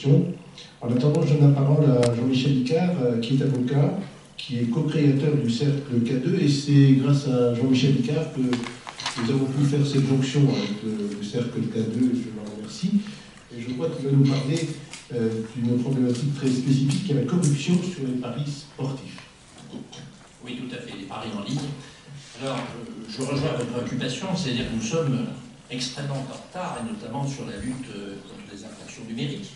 questions. En attendant, je donne la parole à Jean-Michel Icard, qui est avocat, qui est co-créateur du Cercle K2, et c'est grâce à Jean-Michel Icard que nous avons pu faire cette jonction avec le Cercle K2, je l'en remercie. Et je crois qu'il va nous parler d'une problématique très spécifique, qui est la corruption sur les paris sportifs. Oui, tout à fait, les paris en ligne. Alors, je rejoins votre préoccupation, c'est-à-dire que nous sommes extrêmement en retard, et notamment sur la lutte contre les infractions numériques.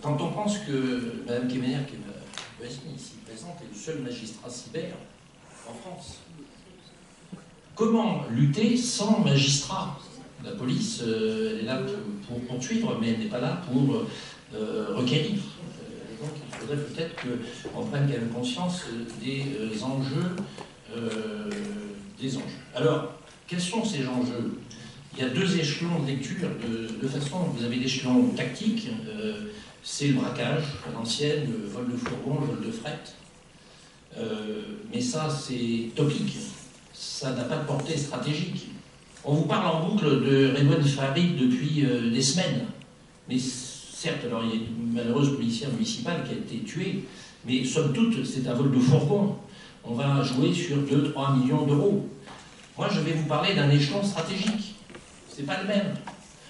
Quand on pense que Mme Kemener, qui est ici présente, est le seul magistrat cyber en France, comment lutter sans magistrat? La police, elle est là pour poursuivre, mais elle n'est pas là pour requérir. Donc il faudrait peut-être qu'on prenne quand même conscience des enjeux. Alors, quels sont ces enjeux? Il y a deux échelons de lecture. De façon, vous avez l'échelon tactique, c'est le braquage à l'ancienne, le vol de fourgon, le vol de fret. Mais ça, c'est topique. Ça n'a pas de portée stratégique. On vous parle en boucle de Redouane Farid depuis des semaines. Mais certes, alors il y a une malheureuse policière municipale qui a été tuée, mais somme toute, c'est un vol de fourgon. On va jouer sur 2-3 millions d'euros. Moi, je vais vous parler d'un échelon stratégique. C'est pas le même.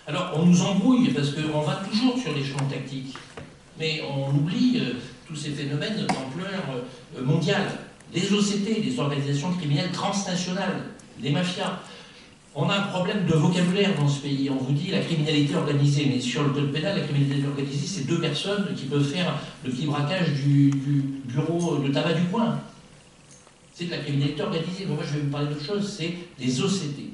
Alors, on nous embrouille parce qu'on va toujours sur l'échelon tactique. Mais on oublie tous ces phénomènes d'ampleur mondiale. Les OCT, les organisations criminelles transnationales, les mafias. On a un problème de vocabulaire dans ce pays. On vous dit la criminalité organisée, mais sur le code pénal, la criminalité organisée, c'est deux personnes qui peuvent faire le petit braquage du bureau de tabac du coin. C'est de la criminalité organisée. Moi, je vais vous parler d'autre chose, c'est les OCT,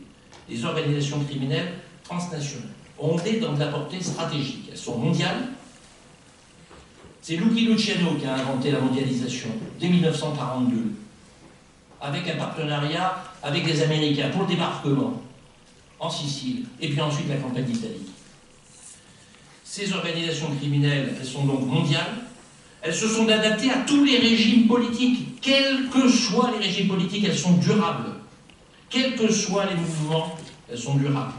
les organisations criminelles transnationales. On est dans de la portée stratégique. Elles sont mondiales. C'est Lucky Luciano qui a inventé la mondialisation, dès 1942, avec un partenariat avec les Américains pour le débarquement en Sicile, et puis ensuite la campagne d'Italie. Ces organisations criminelles, elles sont donc mondiales. Elles se sont adaptées à tous les régimes politiques. Quels que soient les régimes politiques, elles sont durables. Quels que soient les mouvements, elles sont durables.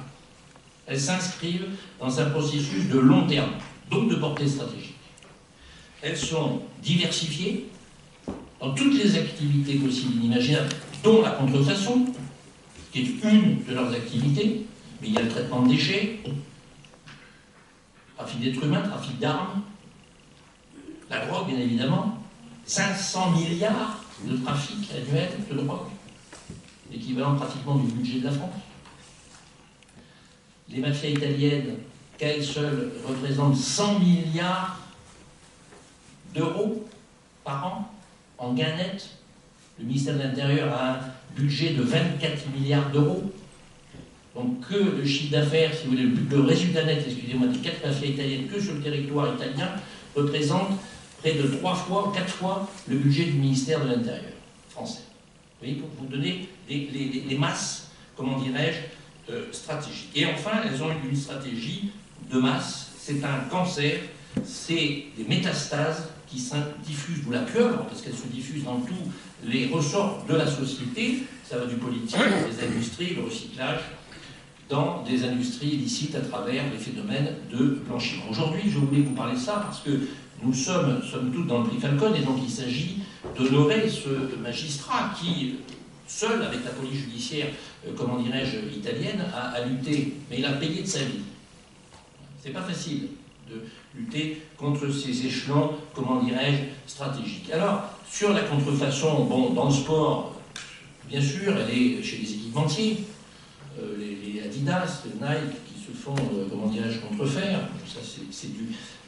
Elles s'inscrivent dans un processus de long terme, donc de portée stratégique. Elles sont diversifiées dans toutes les activités possibles et inimaginables, dont la contrefaçon, qui est une de leurs activités, mais il y a le traitement de déchets, trafic d'êtres humains, trafic d'armes, la drogue, bien évidemment, 500 milliards de trafic annuel de drogue, l'équivalent pratiquement du budget de la France. Les mafias italiennes, qu'elles seules, représentent 100 milliards d'euros par an en gain net. Le ministère de l'Intérieur a un budget de 24 milliards d'euros. Donc que le chiffre d'affaires, si vous voulez, le résultat net, excusez-moi, des 4 mafias italiennes que sur le territoire italien représente près de 3 fois, 4 fois le budget du ministère de l'Intérieur français. Vous voyez, pour vous donner les masses, comment dirais-je, stratégiques. Et enfin, elles ont une stratégie de masse, c'est un cancer, c'est des métastases qui se diffusent, ou la pieuvre, parce qu'elle se diffuse dans tous les ressorts de la société, ça va du politique, des industries, le recyclage, dans des industries illicites à travers les phénomènes de blanchiment. Aujourd'hui, je voulais vous parler de ça parce que nous sommes tous dans le prix Falcon, et donc il s'agit d'honorer ce magistrat qui, seul avec la police judiciaire, comment dirais-je, italienne, a lutté, mais il a payé de sa vie. C'est pas facile de lutter contre ces échelons, comment dirais-je, stratégiques. Alors, sur la contrefaçon, bon, dans le sport, bien sûr, elle est chez les équipementiers, les Adidas, les Nike, qui se font, comment dirais-je, contrefaire. Ça,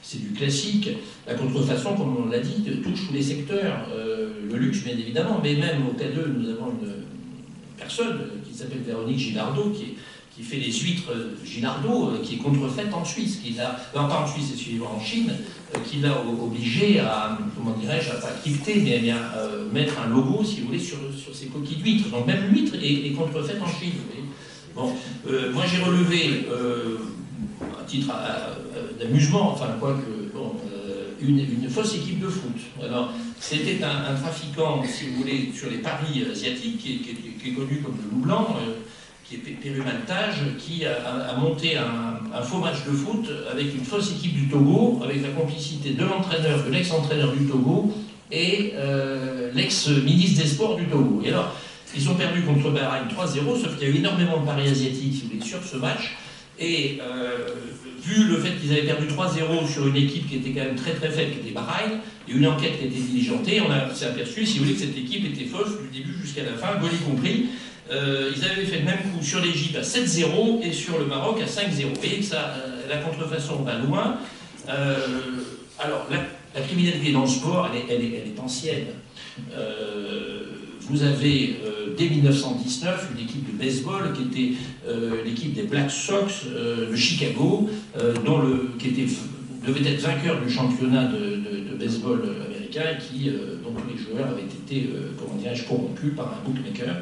c'est du classique. La contrefaçon, comme on l'a dit, touche tous les secteurs. Le luxe, bien évidemment, mais même au K2, nous avons une personne qui s'appelle Véronique Gilardot, qui fait les huîtres Gilardot, qui est contrefaite en Suisse, pas en Suisse, excusez-moi, en Chine, qui l'a obligé à, comment dirais-je, à pas crypter, mais à bien mettre un logo, si vous voulez, sur ces coquilles d'huîtres. Donc même l'huître est contrefaite en Chine. Bon, moi j'ai relevé, à titre d'amusement, enfin quoi que, bon, une fausse équipe de foot. Alors, c'était un trafiquant, si vous voulez, sur les paris asiatiques, qui est connu comme le loup blanc, qui est Pérumaltage, qui a monté un un faux match de foot avec une fausse équipe du Togo, avec la complicité de l'entraîneur, de l'ex-entraîneur du Togo et l'ex-ministre des Sports du Togo. Et alors, ils ont perdu contre Bahreïn 3-0, sauf qu'il y a eu énormément de paris asiatiques, si vous voulez, sur ce match. Et vu le fait qu'ils avaient perdu 3-0 sur une équipe qui était quand même très très faible, qui était Bahreïn, il y a eu une enquête qui a été diligentée, on s'est aperçu, si vous voulez, que cette équipe était fausse du début jusqu'à la fin, goal y compris. Ils avaient fait le même coup sur l'Égypte à 7-0 et sur le Maroc à 5-0. Vous voyez que ça, la contrefaçon va loin. Alors, la criminalité dans le sport, elle est ancienne. Vous avez, dès 1919, une équipe de baseball qui était l'équipe des Black Sox de Chicago, qui devait être vainqueur du championnat de baseball américain et dont tous les joueurs avaient été, comment dirais-je, corrompus par un bookmaker.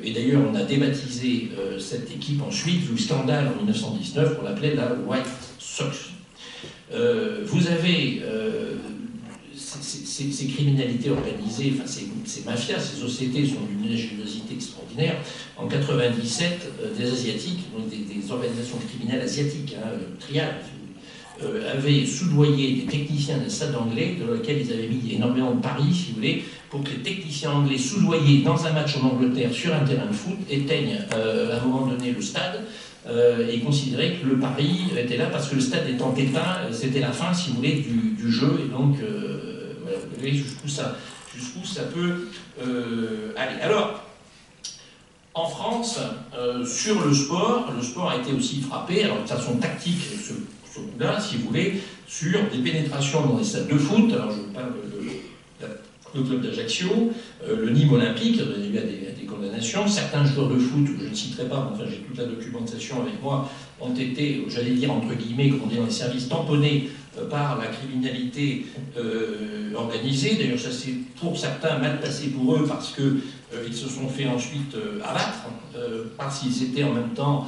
Et d'ailleurs, on a débaptisé cette équipe ensuite, vu le scandale en 1919, on l'appelait la White Sox. Vous avez ces criminalités organisées, enfin ces mafias, ces sociétés sont d'une ingéniosité extraordinaire. En 1997, des Asiatiques, donc des organisations criminelles asiatiques, triades, avaient soudoyé des techniciens des stades anglais, dans lesquels ils avaient mis énormément de paris, si vous voulez, pour que les techniciens anglais soudoyés dans un match en Angleterre sur un terrain de foot éteignent à un moment donné le stade et considéraient que le pari était là parce que le stade étant éteint, c'était la fin, si vous voulez, du jeu. Et donc, voilà, vous voyez jusqu'où ça peut aller. Alors, en France, sur le sport a été aussi frappé, alors de façon tactique, ce coup-là, si vous voulez, sur des pénétrations dans des stades de foot. Alors, je vous parle le club d'Ajaccio, le Nîmes Olympique, il y a des condamnations. Certains joueurs de foot, je ne citerai pas, mais enfin j'ai toute la documentation avec moi, ont été, j'allais dire entre guillemets, comme on dit dans les services, tamponnés par la criminalité organisée. D'ailleurs, ça s'est pour certains mal passé pour eux parce qu'ils se sont fait ensuite abattre, parce qu'ils étaient en même temps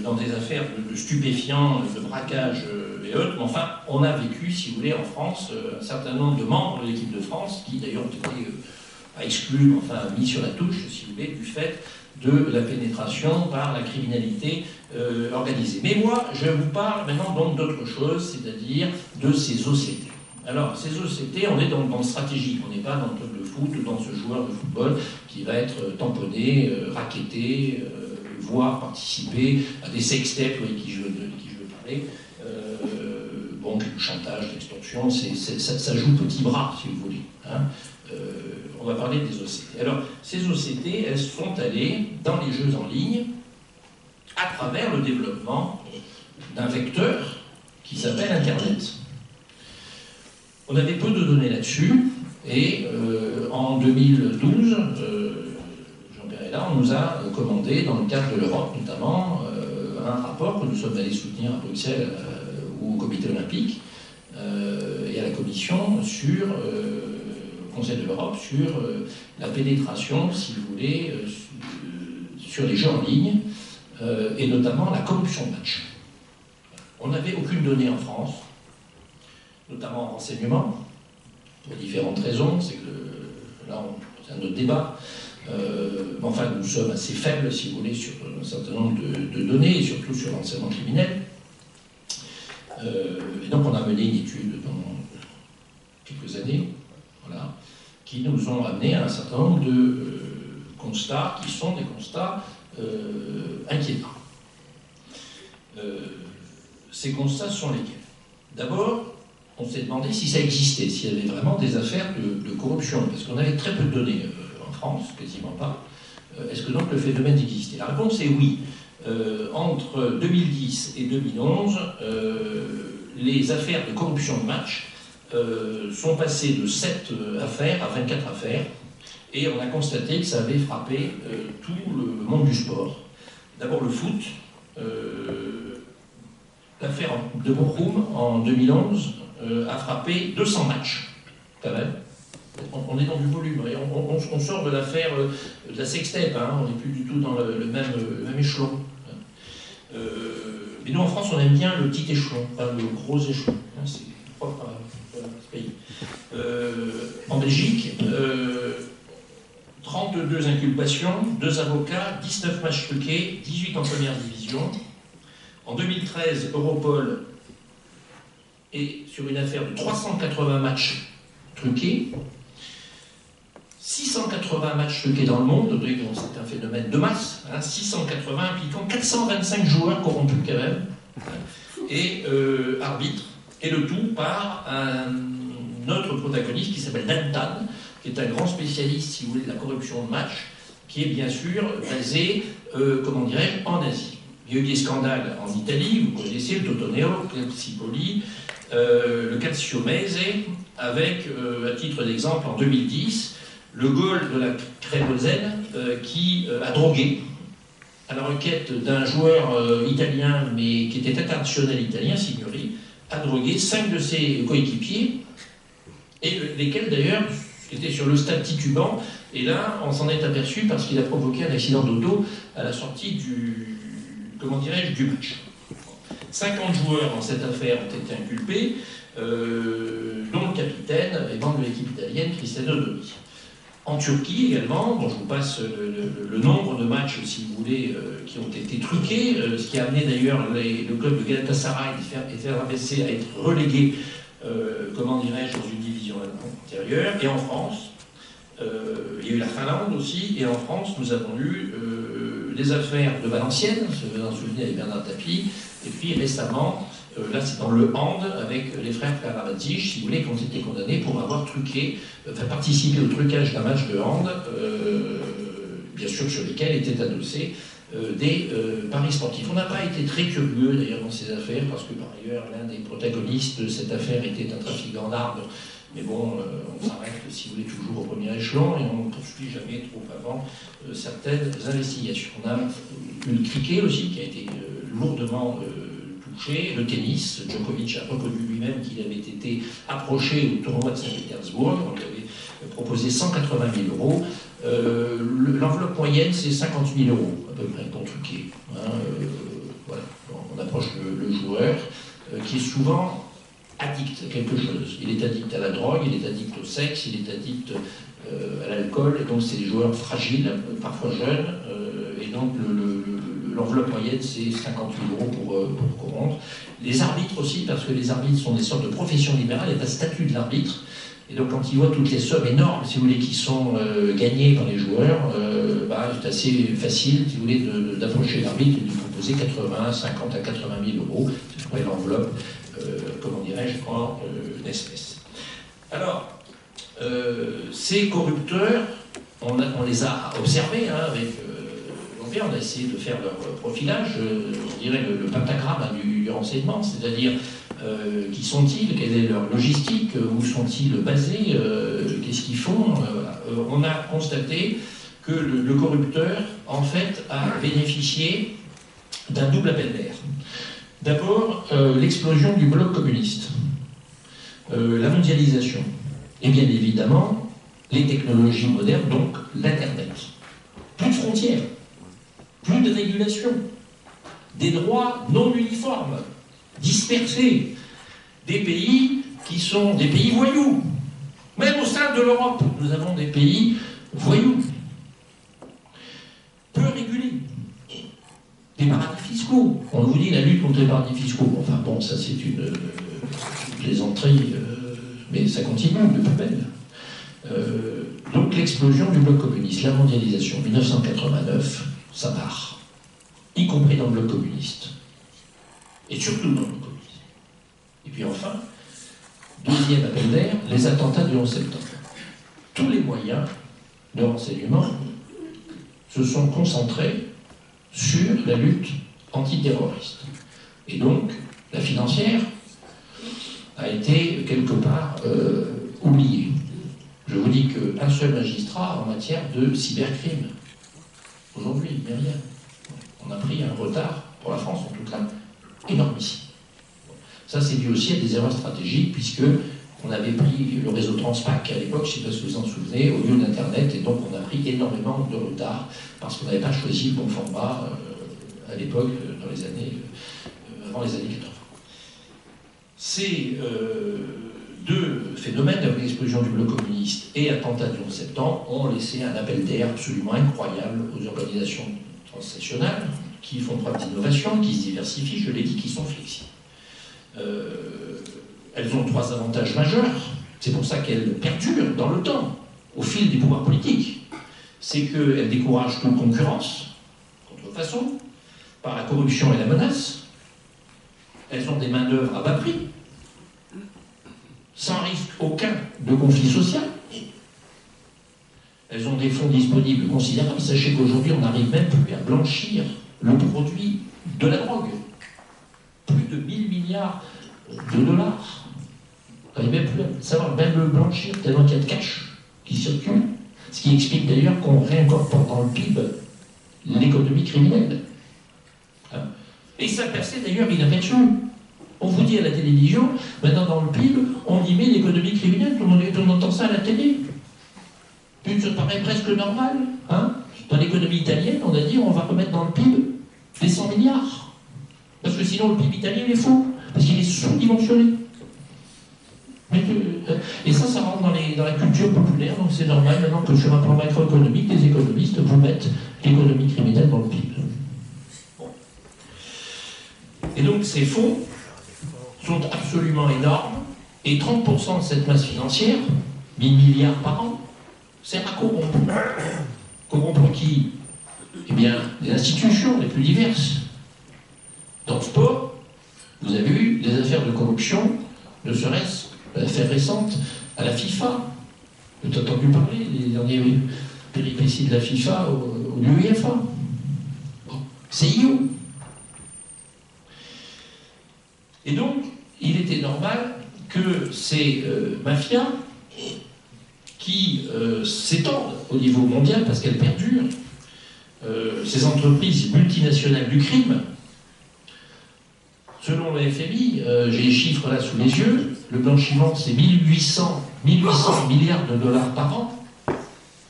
dans des affaires de stupéfiants, de braquage et autres. Mais enfin, on a vécu, si vous voulez, en France, un certain nombre de membres de l'équipe de France, qui d'ailleurs ont été exclus, enfin mis sur la touche, si vous voulez, du fait de la pénétration par la criminalité organisée. Mais moi, je vous parle maintenant donc d'autre chose, c'est-à-dire de ces OCT. Alors, ces OCT, on est dans le stratégique, on n'est pas dans le club de foot ou dans ce joueur de football qui va être tamponné, racketté, voire participer à des sextapes, oui, qui je veux parler, bon, du chantage, l'extorsion, ça joue petit bras, si vous voulez. Hein. On va parler des OCT. Alors, ces OCT, elles sont allées dans les jeux en ligne à travers le développement d'un vecteur qui s'appelle Internet. On avait peu de données là-dessus, et en 2012, on nous a commandé, dans le cadre de l'Europe notamment, un rapport que nous sommes allés soutenir à Bruxelles au Comité olympique et à la Commission au Conseil de l'Europe sur la pénétration, si vous voulez, sur les jeux en ligne et notamment la corruption de match. On n'avait aucune donnée en France, notamment en renseignement, pour différentes raisons. C'est que là, c'est un autre débat. Enfin, nous sommes assez faibles, si vous voulez, sur un certain nombre de données, et surtout sur l'enseignement criminel. Et donc, on a mené une étude pendant quelques années, voilà, qui nous ont amené à un certain nombre de constats qui sont des constats inquiétants. Ces constats sont lesquels? D'abord, on s'est demandé si ça existait, s'il y avait vraiment des affaires de corruption, parce qu'on avait très peu de données. France, quasiment pas. Est-ce que donc le phénomène existait? La réponse est oui. Entre 2010 et 2011, les affaires de corruption de match sont passées de 7 affaires à 24 affaires, et on a constaté que ça avait frappé tout le monde du sport. D'abord le foot. L'affaire de Bochum en 2011 a frappé 200 matchs, quand même. On est dans du volume, on sort de l'affaire de la sextape, hein, on n'est plus du tout dans le même échelon. Mais nous en France on aime bien le petit échelon, enfin, le gros échelon, hein, c'est propre à ce pays. En Belgique, 32 inculpations, 2 avocats, 19 matchs truqués, 18 en première division. En 2013, Europol est sur une affaire de 380 matchs truqués, 680 matchs truqués dans le monde, c'est un phénomène de masse, 680 impliquant 425 joueurs corrompus quand même, et arbitres, et le tout par un autre protagoniste qui s'appelle Dan Tan, qui est un grand spécialiste, si vous voulez, de la corruption de match, qui est bien sûr basé, comment dirais-je, en Asie. Il y a eu des scandales en Italie, vous connaissez le Totoneo, le Calcipoli, le Calciomese, avec, à titre d'exemple, en 2010, le goal de la Cremosen qui a drogué, à la requête d'un joueur italien, mais qui était international italien, Signori, a drogué 5 de ses coéquipiers, et lesquels d'ailleurs étaient sur le stade titubant, et là on s'en est aperçu parce qu'il a provoqué un accident d'auto à la sortie du, comment dirais-je, du match. 50 joueurs dans cette affaire ont été inculpés, dont le capitaine et membre de l'équipe italienne, Cristiano Doni. En Turquie également, bon, je vous passe le nombre de matchs, si vous voulez, qui ont été truqués, ce qui a amené d'ailleurs le club de Galatasaray et FRBC à être relégué, comment dirais-je, dans une division antérieure. Et en France, il y a eu la Finlande aussi, et en France, nous avons eu les affaires de Valenciennes, vous vous en souvenez avec Bernard Tapie, et puis récemment, là c'est dans le hand, avec les frères Karabatic, si vous voulez, qui ont été condamnés pour avoir truqué, enfin participé au trucage d'un match de hand, bien sûr sur lesquels étaient adossés des paris sportifs. On n'a pas été très curieux d'ailleurs dans ces affaires, parce que par ailleurs l'un des protagonistes de cette affaire était un trafiquant d'armes, mais bon, on s'arrête, si vous voulez, toujours au premier échelon, et on ne poursuit jamais trop avant certaines investigations. On a eu le cricket aussi, qui a été lourdement touché, le tennis. Djokovic a reconnu lui-même qu'il avait été approché au tournoi de Saint-Pétersbourg, on lui avait proposé 180 000 euros. L'enveloppe moyenne, c'est 50 000 euros, à peu près, pour truquer. Voilà. On approche le joueur, qui est souvent addict à quelque chose. Il est addict à la drogue, il est addict au sexe, il est addict à l'alcool, et donc c'est des joueurs fragiles, parfois jeunes, et donc l'enveloppe moyenne c'est 50 000 euros pour corrompre. Les arbitres aussi, parce que les arbitres sont des sortes de professions libérales, il y a un statut de l'arbitre, et donc quand ils voient toutes les sommes énormes, si vous voulez, qui sont gagnées par les joueurs, c'est assez facile, si vous voulez, d'approcher l'arbitre et de lui proposer 50 à 80 000 euros, c'est pour l'enveloppe, comment dirais-je, en espèces. Alors, ces corrupteurs, on les a observés avec on a essayé de faire leur profilage, je dirais le pentagramme du renseignement, c'est-à-dire qui sont-ils, quelle est leur logistique, où sont-ils basés, qu'est-ce qu'ils font. On a constaté que le corrupteur, en fait, a bénéficié d'un double appel d'air. D'abord, l'explosion du bloc communiste, la mondialisation, et bien évidemment, les technologies modernes, donc l'Internet. Plus de frontières, plus de régulation, des droits non uniformes, dispersés, des pays qui sont des pays voyous. Même au sein de l'Europe, nous avons des pays voyous, peu régulés. Des paradis fiscaux. On vous dit la lutte contre les paradis fiscaux. Enfin bon, ça c'est une plaisanterie, mais ça continue de plus belle. Donc l'explosion du bloc communiste, la mondialisation, 1989, ça part. Y compris dans le bloc communiste. Et surtout dans le bloc communiste. Et puis enfin, deuxième appel d'air, les attentats du 11 septembre. Tous les moyens de renseignement se sont concentrés sur la lutte antiterroriste. Et donc, la financière a été quelque part oubliée. Je vous dis qu'un seul magistrat en matière de cybercrime. Aujourd'hui, il n'y a rien. On a pris un retard, pour la France en tout cas, énormissime. Ça, c'est dû aussi à des erreurs stratégiques, puisque on avait pris le réseau Transpac à l'époque, je ne sais pas si vous vous en souvenez, au lieu d'Internet, et donc on a pris énormément de retard, parce qu'on n'avait pas choisi le bon format à l'époque, dans les années, avant les années 80. Ces deux phénomènes, l'explosion du bloc communiste et attentat du 11 septembre, ont laissé un appel d'air absolument incroyable aux organisations transnationales, qui font preuve d'innovation, qui se diversifient, je l'ai dit, qui sont flexibles. Elles ont 3 avantages majeurs, c'est pour ça qu'elles perdurent dans le temps, au fil des pouvoirs politiques. C'est qu'elles découragent toute concurrence, contrefaçon, par la corruption et la menace. Elles ont des main-d'œuvre à bas prix, sans risque aucun de conflit social. Elles ont des fonds disponibles considérables. Sachez qu'aujourd'hui, on n'arrive même plus à blanchir le produit de la drogue. Plus de 1000 milliards de dollars. On n'arrive même plus à savoir même le blanchir, tellement qu'il y a de cash qui circule. Ce qui explique d'ailleurs qu'on réincorpore dans le PIB l'économie criminelle. Et ça perçait d'ailleurs inaperçu. On vous dit à la télévision, maintenant dans le PIB, on y met l'économie criminelle, tout le monde entend ça à la télé. Puis ça paraît presque normal. Hein. Dans l'économie italienne, on a dit on va remettre dans le PIB les 100 milliards. Parce que sinon le PIB italien il est faux, parce qu'il est sous-dimensionné. Et ça rentre dans la culture populaire, donc c'est normal maintenant que sur un plan macroéconomique, les économistes vous mettent l'économie criminelle dans le PIB. Bon. Et donc ces fonds sont absolument énormes, et 30% de cette masse financière, 1000 milliards par an, sert à corrompre. Corrompre qui? Eh bien, les institutions les plus diverses. Dans le sport, vous avez eu des affaires de corruption, ne serait-ce l'affaire récente à la FIFA. Vous avez entendu parler des dernières péripéties de la FIFA ou de l'UEFA. Bon, CIO. Et donc, il était normal que ces mafias qui s'étendent au niveau mondial, parce qu'elles perdurent, ces entreprises multinationales du crime, selon le FMI, j'ai les chiffres là sous les yeux, le blanchiment c'est 1800 milliards de dollars par an,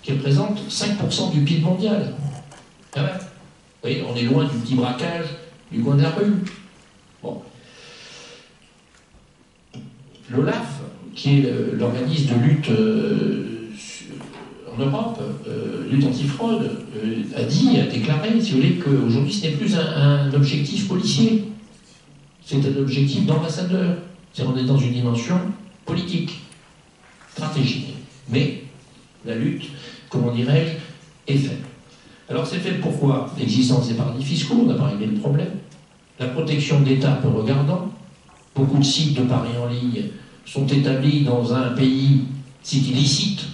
qui représente 5% du PIB mondial. Ah ouais. Vous voyez, on est loin du petit braquage du coin de la rue. Bon. L'OLAF, qui est l'organisme de lutte en Europe, lutte antifraude, a déclaré, si vous voulez, qu'aujourd'hui ce n'est plus un objectif policier, c'est un objectif d'ambassadeur. C'est-à-dire qu'on est dans une dimension politique, stratégique. Mais la lutte, comment dirais-je, est faible. Alors c'est faible pourquoi? L'existence des paradis fiscaux, on n'a pas réglé le problème. La protection de l'État peu regardant. Beaucoup de sites de paris en ligne sont établis dans un pays, sites illicites.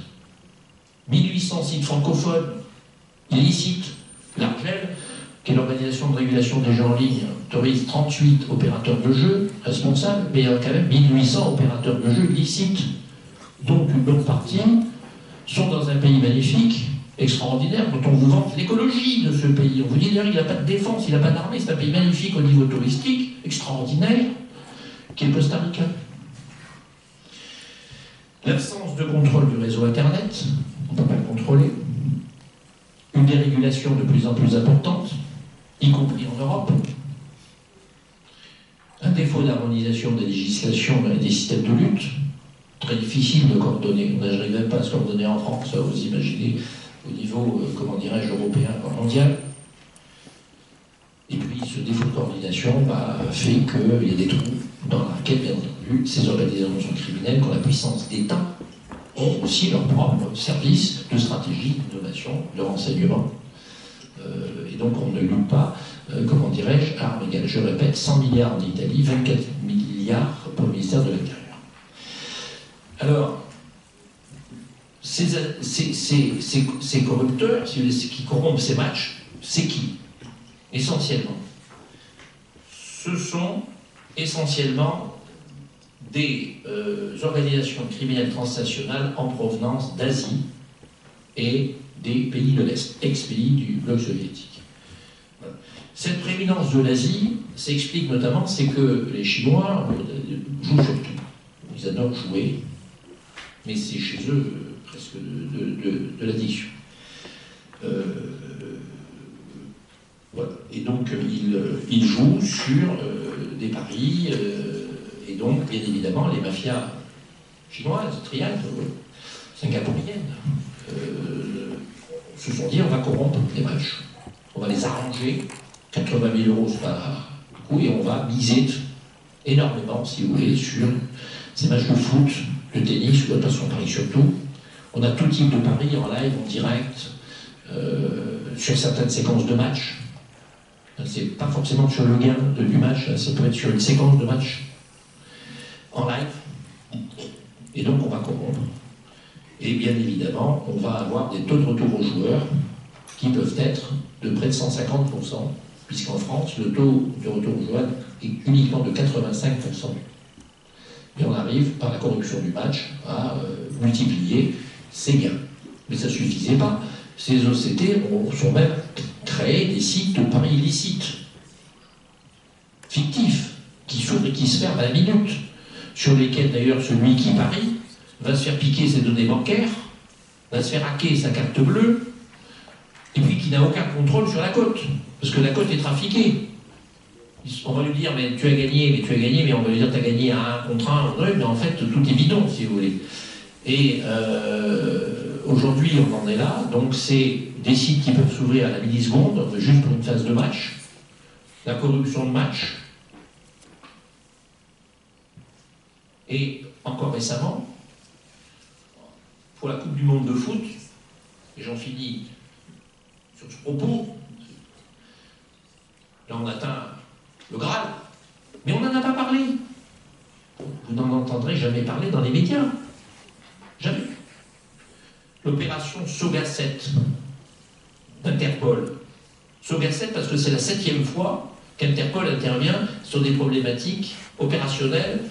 1800 sites francophones, illicites. L'Argel, qui est l'organisation de régulation des jeux en ligne, autorise 38 opérateurs de jeux responsables, mais il y a quand même 1800 opérateurs de jeux illicites. Donc une bonne partie sont dans un pays magnifique, extraordinaire, dont on vous vante l'écologie de ce pays. On vous dit d'ailleurs qu'il n'a pas de défense, il n'a pas d'armée, c'est un pays magnifique au niveau touristique, extraordinaire, qui est le Costa Rica. L'absence de contrôle du réseau Internet, on ne peut pas le contrôler. Une dérégulation de plus en plus importante, y compris en Europe. Un défaut d'harmonisation des législations et des systèmes de lutte, très difficile de coordonner. On n'arrive même pas à se coordonner en France, vous imaginez, au niveau, comment dirais-je, européen, mondial. Et puis ce défaut de coordination fait qu'il y a des trous dans la raquette, bien entendu. Ces organisations criminelles, qui ont la puissance d'État, ont aussi leur propre service de stratégie, d'innovation, de renseignement. Et donc on ne loue pas, comment dirais-je, à armes égales. Je répète, 100 milliards en Italie, 24 milliards pour le ministère de l'Intérieur. Alors, ces corrupteurs, qui corrompent ces matchs, c'est qui? Essentiellement. Ce sont essentiellement des organisations criminelles transnationales en provenance d'Asie et des pays de l'Est, ex-pays du bloc soviétique. Voilà. Cette prééminence de l'Asie s'explique notamment, c'est que les Chinois jouent sur tout. Ils adorent jouer, mais c'est chez eux presque de l'addiction. Voilà. Et donc ils jouent sur des paris, et donc bien évidemment les mafias chinoises, triades, singapouriennes, se sont dit on va corrompre les matchs, on va les arranger 80 000 euros, c'est pas beaucoup, et on va miser énormément, si vous voulez, sur ces matchs de foot, de tennis, ou attention Paris surtout. On a tout type de paris en live, en direct, sur certaines séquences de matchs. C'est pas forcément sur le gain du match, ça peut être sur une séquence de match en live. Et donc on va corrompre. Et bien évidemment, on va avoir des taux de retour aux joueurs qui peuvent être de près de 150%, puisqu'en France, le taux de retour aux joueurs est uniquement de 85%. Et on arrive, par la corruption du match, à multiplier ces gains. Mais ça ne suffisait pas. Ces OCT sont même créé des sites de paris illicites, fictifs, qui s'ouvrent et qui se ferment à la minute, sur lesquels d'ailleurs celui qui parie va se faire piquer ses données bancaires, va se faire hacker sa carte bleue, et puis qui n'a aucun contrôle sur la cote, parce que la cote est trafiquée. On va lui dire, mais tu as gagné, mais on va lui dire, tu as gagné à 1 contre 1, mais en fait, tout est bidon, si vous voulez. Et aujourd'hui, on en est là, donc c'est des sites qui peuvent s'ouvrir à la milliseconde, juste pour une phase de match, la corruption de match, et encore récemment, pour la Coupe du Monde de foot, et j'en finis sur ce propos, là on atteint le Graal, mais on n'en a pas parlé. Vous n'en entendrez jamais parler dans les médias. Jamais. L'opération Soga 7 d'Interpol. Soga 7 parce que c'est la 7e fois qu'Interpol intervient sur des problématiques opérationnelles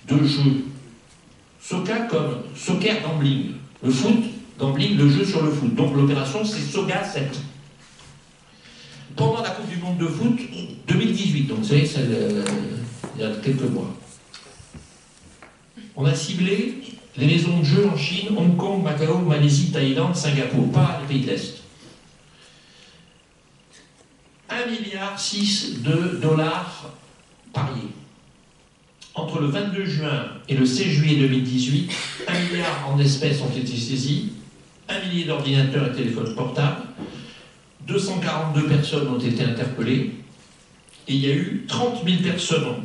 de jeu. Soga comme soccer gambling. Le foot, gambling, le jeu sur le foot. Donc l'opération c'est Soga 7. Pendant la Coupe du Monde de foot 2018, donc vous savez, il y a quelques mois. On a ciblé les maisons de jeu en Chine, Hong Kong, Macao, Malaisie, Thaïlande, Singapour, pas les pays de l'Est. 1,6 milliard de dollars pariés. Entre le 22 juin et le 16 juillet 2018, 1 milliard en espèces ont été saisis, 1 millier d'ordinateurs et téléphones portables, 242 personnes ont été interpellées, et il y a eu 30 000 personnes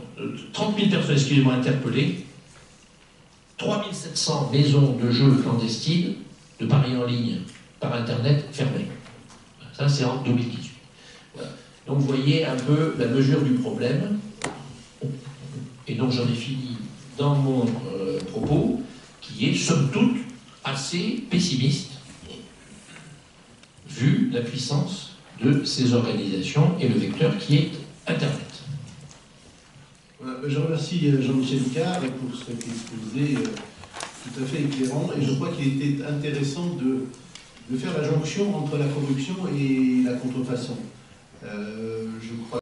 interpellées, 3700 maisons de jeux clandestines, de paris en ligne, par Internet, fermées. Ça, c'est en 2018. Voilà. Donc, vous voyez un peu la mesure du problème. Et donc, j'en ai fini dans mon propos, qui est, somme toute, assez pessimiste, vu la puissance de ces organisations et le vecteur qui est Internet. Voilà, je remercie Jean-Michel Icard pour cet exposé tout à fait éclairant, et je crois qu'il était intéressant de faire la jonction entre la corruption et la contrefaçon. Je crois